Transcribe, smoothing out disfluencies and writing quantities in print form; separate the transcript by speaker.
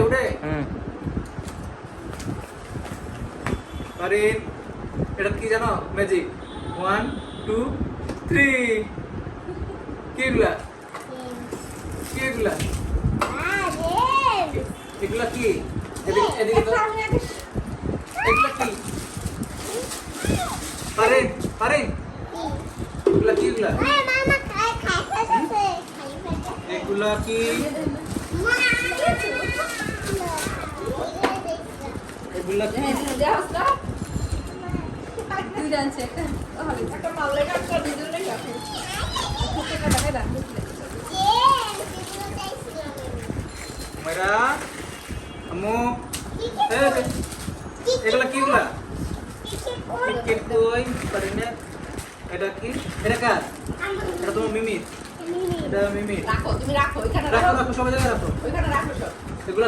Speaker 1: উঠে পারিন এটা কি জানো ম্যাজিক 1 2 3 কি এগুলা কি এগুলা এগুলা কি এদিকে তো এগুলা কি পারিন পারিন এগুলা কি এগুলা এগুলা কি এগুলা কি মেরা আমু এগুলা কি এগুলা কেক কই পারিনে এটা কি এটা কার এটা তোমার মিমি এটা মিমি
Speaker 2: রাখো তুমি রাখো এখানে
Speaker 1: রাখো রাখো সবাই জায়গায় রাখো
Speaker 2: ওইখানে রাখো সব
Speaker 1: এগুলা